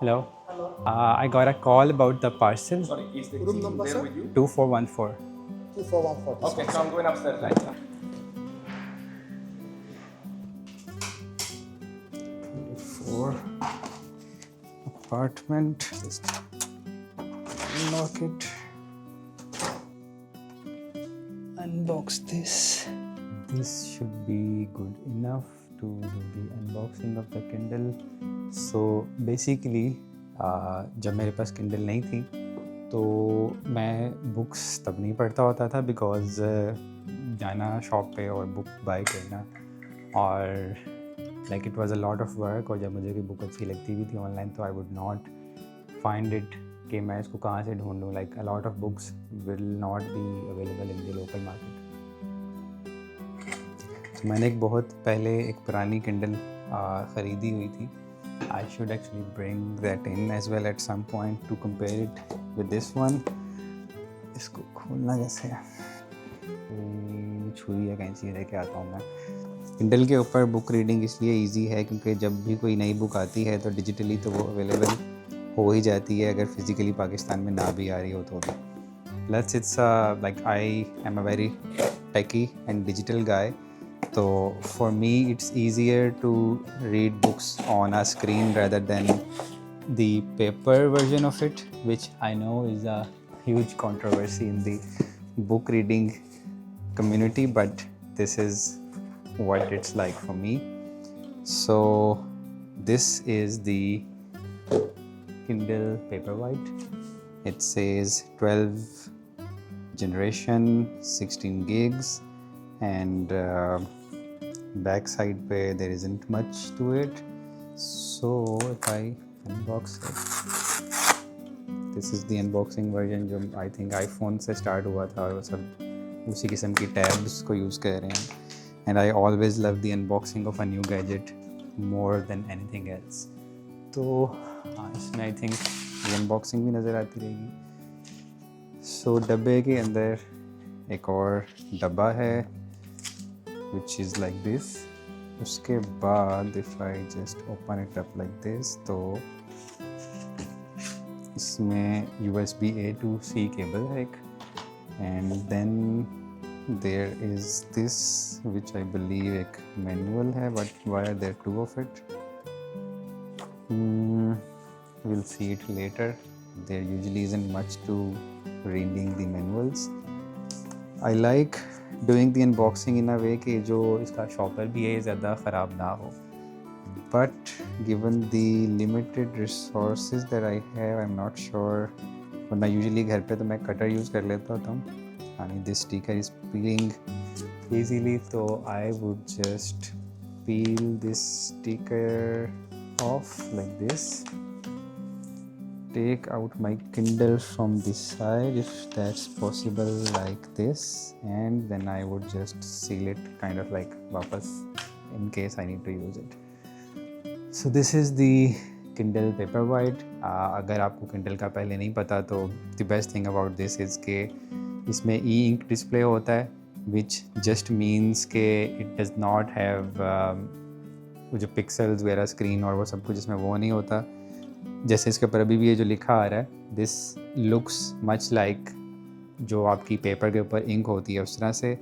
Hello. I got a call about the parcel. Sorry, is the Room key number, there sir? with you? 2414. 2414. Okay, so I'm going upstairs right now. 4 apartment. Just unlock it. Unbox this. This should be good enough to do the unboxing of the Kindle. So basically, जब मेरे पास Kindle नहीं थी तो मैं books तब नहीं पढ़ता होता था बिकॉज़ जाना शॉप पे और बुक बाय करना और like it was a lot of work, और जब मुझे कोई बुक अच्छी लगती भी थी ऑनलाइन तो I would not find it कि मैं इसको कहाँ से ढूंढूं. Like a lot of books will not be available in the local market. तो मैंने एक बहुत पहले एक पुरानी किंडल ख़रीदी हुई थी. I should actually bring that in as well at some point to compare it with this one. इसको खोलना कैसे है? छुरी या कैंची लेके आता हूँ मैं. किंडल के ऊपर बुक रीडिंग इसलिए इजी है क्योंकि जब भी कोई नई बुक आती है तो डिजिटली तो वो अवेलेबल हो ही जाती है, अगर फिज़िकली पाकिस्तान में ना भी आ रही हो तो भी. Plus it's like I am a very techy and digital guy, तो for me it's easier to read books on a screen rather than the paper version of it, which I know is a huge controversy in the book reading community, but this is what it's like for me. So this is the Kindle Paperwhite. It says 12 generation, 16 gigs, and back side pe there isn't much to it. So if I unbox it, this is the unboxing version जो I think iPhone से start हुआ था और वो सब उसी किस्म की tabs को use कर रहे हैं. And I always love the unboxing of a new gadget more than anything else. तो हाँ, इसमें आई थिंक ये अनबॉक्सिंग भी नज़र आती रहेगी. सो डब्बे के अंदर एक और डब्बा है विच इज़ लाइक दिस. उसके बाद if I just open it up like this तो इसमें USB A to C cable है एक, and then there is this which I believe एक मैनुअल है, but why are there two of it? We'll see it later. There usually isn't much to reading the manuals. I like doing the unboxing in a way कि जो इसका shopper भी है ज़्यादा ख़राब ना हो. But given the limited resources that I have, I'm not sure. वरना usually घर पे तो मैं कटर यूज़ कर लेता होता हूँ. And this sticker is peeling easily, so I would just peel this sticker off like this. Take out my Kindle from this side if that's possible, like this, and then I would just seal it kind of like वापस in case I need to use it. So this is the Kindle Paperwhite. अगर आपको Kindle का पहले नहीं पता तो the best thing about this is कि इसमें e-ink display होता है, which just means कि it does not have वो जो पिक्सल्स वगैरह स्क्रीन और वो सब कुछ इसमें वो नहीं होता. जैसे इसके ऊपर अभी भी ये जो लिखा आ रहा है, दिस लुक्स मच लाइक जो आपकी पेपर के ऊपर इंक होती है उस तरह से.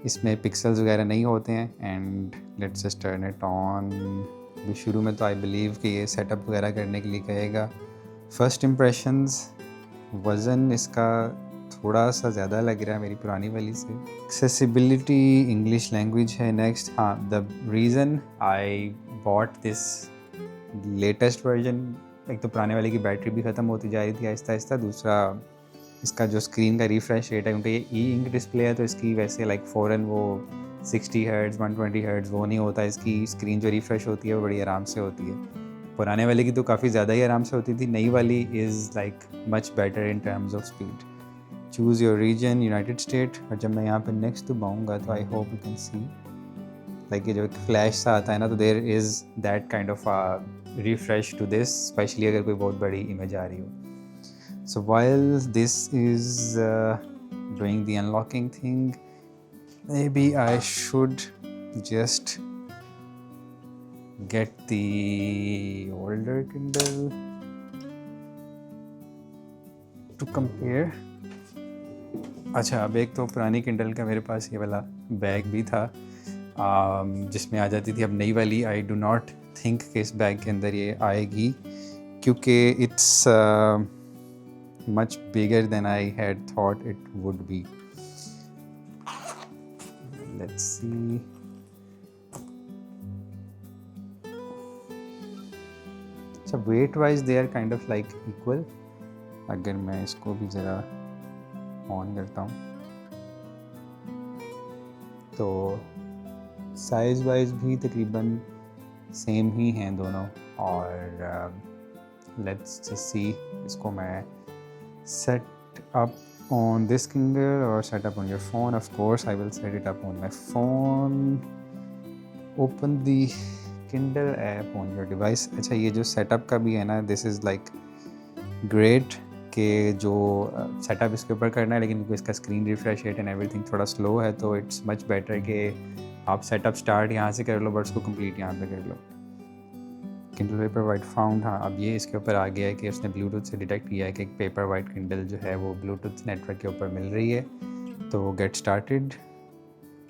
इसमें पिक्सल्स वगैरह नहीं होते हैं. And let's just turn it on. भी शुरू में तो आई बिलीव कि ये सेटअप वगैरह करने के लिए कहेगा. फर्स्ट इम्प्रेशंस, वज़न इसका थोड़ा सा ज़्यादा लग रहा है मेरी पुरानी वाली से. एक्सेसिबिलिटी इंग्लिश लैंग्वेज है नेक्स्ट. हाँ, the reason I bought this latest version, एक तो पुराने वाले की बैटरी भी ख़त्म होती जा रही थी आहिस्ता आहिस्ता. दूसरा इसका जो स्क्रीन का रिफ्रेश रेट है, क्योंकि ये ई-इंक डिस्प्ले है तो इसकी वैसे लाइक फ़ौरन वो 60 हर्ट्ज़ 120 हर्ट्ज़ वो नहीं होता. इसकी स्क्रीन जो रिफ्रेश होती है वो बड़ी आराम से होती है. पुराने वाले की तो काफ़ी ज़्यादा ही आराम से होती थी. नई वाली is like much better in terms of speed. Choose your region, United State. और जब मैं यहाँ पर नेक्स्ट दबाऊँगा तो I hope you can see like ये जो एक फ्लैश सा आता है ना, तो there is that kind of refresh to this, specially अगर कोई बहुत बड़ी इमेज आ रही हो. So while this is doing the unlocking thing, maybe I should just get the older Kindle to compare. अच्छा, अब एक तो पुरानी किंडल का मेरे पास ये वाला बैग भी था जिसमें आ जाती थी। अब नई वाली आई डू नॉट थिंक कि इस बैग के अंदर ये आएगी, क्योंकि it's much bigger than I had thought it would be. Let's see. अच्छा, weight wise they are kind of like equal. अगर मैं इसको भी ज़रा ऑन करता हूँ तो साइज़ वाइज भी तकरीबन सेम ही हैं दोनों। और लेट्स जस्ट सी, इसको मैं set up on this Kindle or set up on your phone. Of course I will set it up on my phone. Open the Kindle app on your device. अच्छा, ये जो setup का भी है ना, this is like great कि जो setup इसके ऊपर करना है, लेकिन क्योंकि इसका screen refresh rate and everything थोड़ा स्लो है, तो इट्स मच बेटर कि आप सेटअप स्टार्ट यहाँ से कर लो बट उसको कंप्लीट यहाँ पे कर लो। Kindle paper white found. हाँ, अब ये इसके ऊपर आ गया है कि उसने ब्लूटूथ से डिटेक्ट किया है कि एक पेपर वाइट किंडल जो है वो ब्लूटूथ नेटवर्क के ऊपर मिल रही है। तो get started,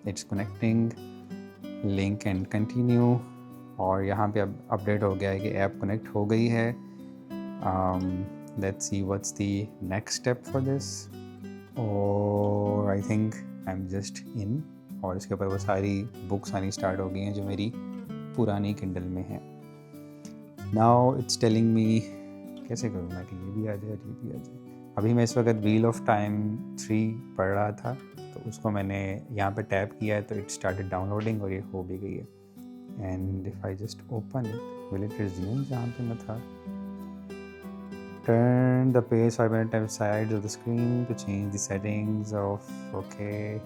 it's connecting, link and continue. और यहाँ पे अब अपडेट हो गया है कि ऐप कनेक्ट हो गई है। Let's see what's the next step for this. और I think I am just in, और इसके ऊपर वो सारी बुक्स आनी स्टार्ट हो गई हैं जो मेरी पुरानी किंडल में हैं। नाउ इट्स टेलिंग मी कैसे करूँ मैं कि ये भी आ जाए और ये भी आ जाए। अभी मैं इस वक्त व्हील ऑफ टाइम 3 पढ़ रहा था, तो उसको मैंने यहाँ पे टैप किया है तो इट स्टार्टेड डाउनलोडिंग और ये हो भी गई है। And if I just open it, will it resume जहाँ पे मैं था। Turn the page 5 minute sides of the screen to change the settings of okay.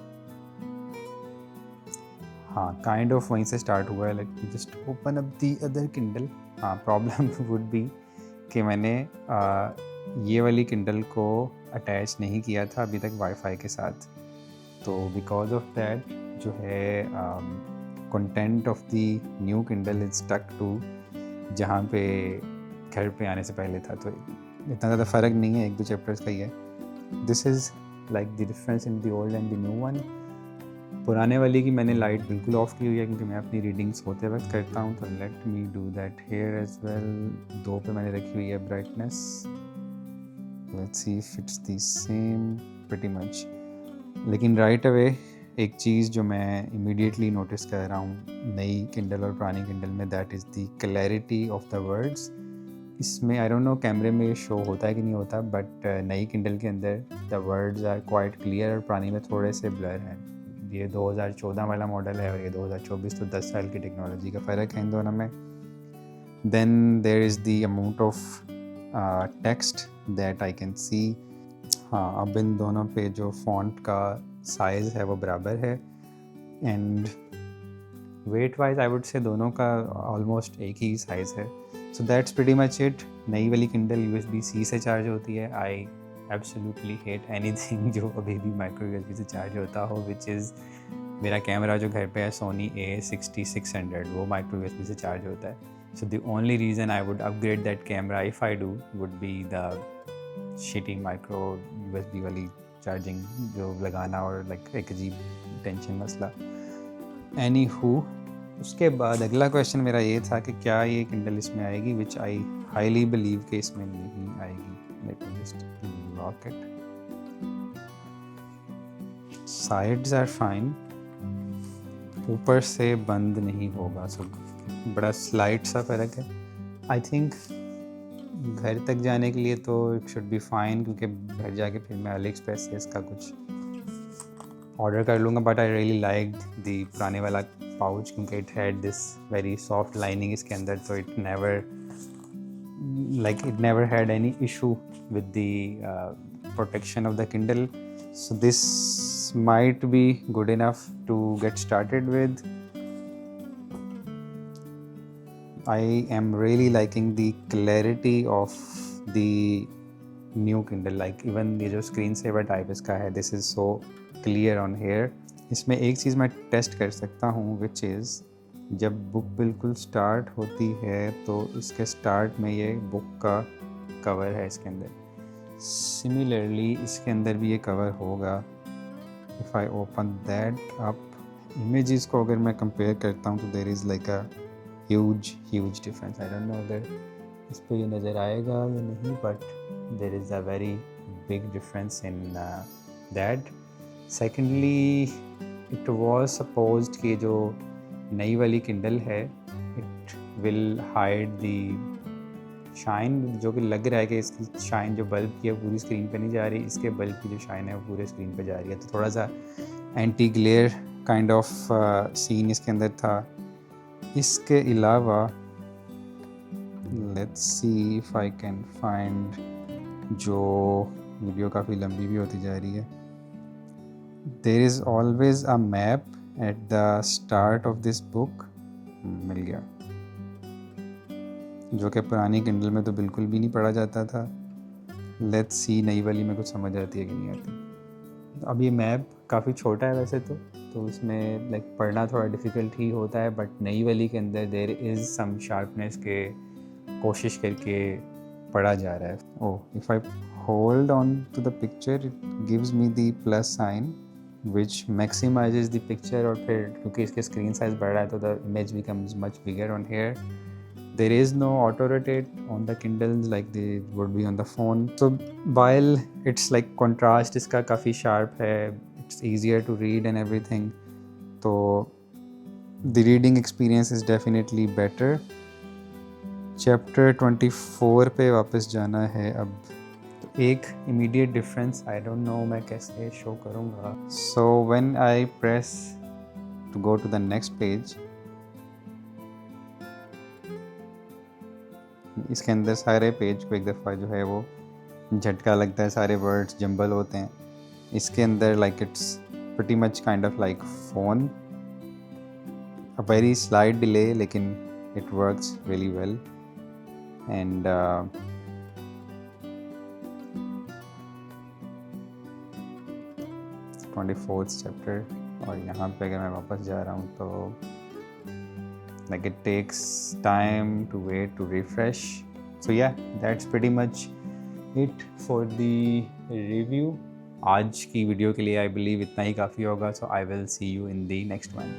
हाँ, काइंड ऑफ वहीं से स्टार्ट हुआ है। Late me just open up the other Kindle. हाँ, प्रॉब्लम वुड बी कि मैंने ये वाली किंडल को अटैच नहीं किया था अभी तक वाईफाई के साथ, तो बिकॉज ऑफ दैट जो है content of the new Kindle is stuck to जहाँ पे घर पे आने से पहले था। तो इतना ज़्यादा फ़र्क नहीं है, 1-2 चैप्टर्स का ही है। This is like the difference in the old and the new one. पुराने वाली की मैंने लाइट बिल्कुल ऑफ की हुई है क्योंकि मैं अपनी रीडिंग्स होते वक्त करता हूँ, तो let me do that here as well. 2 पे मैंने रखी हुई है brightness. Let's see if it's the same pretty much. लेकिन राइट अवे एक चीज़ जो मैं इमीडिएटली नोटिस कर रहा हूँ नई किंडल और पुरानी किंडल में, that is the clarity of the words. इसमें आई डोंट नो कैमरे में शो होता है कि नहीं होता, बट नई किंडल के अंदर the words are quite clear और पुरानी में थोड़े से ब्लर हैं। ये 2014 वाला मॉडल है और ये 2024, तो 10 साल की टेक्नोलॉजी का फ़र्क है इन दोनों में। Then there is the amount of text that I can see. हाँ, अब इन दोनों पे जो फॉन्ट का साइज़ है वो बराबर है। And wait wise I would say दोनों का ऑलमोस्ट एक ही साइज़ है। So that's pretty much it. नई वाली किंडल USB-C से चार्ज होती है। आई एब्सोल्युटली हेट एनीथिंग जो अभी भी माइक्रो USB से चार्ज होता हो, विच इज़ मेरा कैमरा जो घर पे है Sony A6600, वो माइक्रो USB से चार्ज होता है। So the only reason I would upgrade that camera if I do would be the shitty micro USB वाली चार्जिंग जो लगाना और लाइक एक अजीब टेंशन मसला। एनी हु, उसके बाद अगला क्वेश्चन मेरा ये था कि क्या ये किंडल इसमें आएगी, विच आई हाईली बिलीव कि इसमें नहीं आएगी। Let me just lock it. Sides are fine, ऊपर से बंद नहीं होगा, सो बड़ा स्लाइट सा फ़र्क है। आई थिंक घर तक जाने के लिए तो इट शुड बी फाइन, क्योंकि घर जाके फिर मैं अली एक्सप्रेस से इसका कुछ ऑर्डर कर लूँगा। But I really like the पुराने वाला पाउच, क्योंकि it had this very soft lining इसके अंदर, तो it never had any issue with the protection of the Kindle. So this might be good enough to get started with. I am really liking the clarity of the new Kindle, like even ये जो screen saver type इसका है, this is so clear on here. इसमें एक चीज़ मैं test कर सकता हूँ, which is जब बुक बिल्कुल स्टार्ट होती है तो इसके स्टार्ट में ये बुक का कवर है इसके अंदर। सिमिलरली इसके अंदर भी ये कवर होगा। If I open that up, images को अगर मैं कंपेयर करता हूँ तो there is like a huge difference. I don't know अगर इस पर ये नज़र आएगा या नहीं, but there is a very big difference in that. Secondly, it was supposed कि जो नई वाली किंडल है it will hide the shine, जो कि लग रहा है कि इसकी शाइन जो बल्ब की है पूरी स्क्रीन पे नहीं जा रही, इसके बल्ब की जो शाइन है वो पूरे स्क्रीन पे जा रही है। तो थोड़ा सा anti glare kind of scene इसके अंदर था। इसके अलावा let's see if I can find, जो वीडियो काफ़ी लंबी भी होती जा रही है, there is always a map at the start of this book. मिल गया, जो कि पुरानी किंडल में तो बिल्कुल भी नहीं पढ़ा जाता था। लेट्स सी नई वाली में कुछ समझ आती है कि नहीं आती। अब ये मैप काफ़ी छोटा है वैसे तो इसमें लाइक पढ़ना थोड़ा डिफ़िकल्ट ही होता है, बट नई वाली के अंदर देयर इज़ सम शार्पनेस के कोशिश करके पढ़ा जा रहा है। Oh, if I hold on to the picture it gives me the plus sign which maximises the picture, और फिर क्योंकि इसके स्क्रीन साइज बढ़ रहा है तो the image becomes much bigger on here. There is no auto rotate on the Kindles like they would be on the phone. So while it's like contrast इसका काफ़ी sharp है, it's easier to read and everything, तो the reading experience is definitely better. Chapter 24 पे वापस जाना है अब। तो एक immediate difference, I don't know मैं कैसे show करूँगा। So when I press to go to the next page, इसके अंदर सारे पेज को एक दफ़ा जो है वो झटका लगता है, सारे वर्ड्स जंबल होते हैं। इसके अंदर like it's pretty much kind of like phone, a very slight delay, लेकिन it works really well. And 24th chapter, और यहाँ पे अगर मैं वापस जा रहा हूँ तो like it takes time to wait to refresh. So yeah, that's pretty much it for the review. आज की वीडियो के लिए I believe इतना ही काफ़ी होगा. So I will see you in the next one.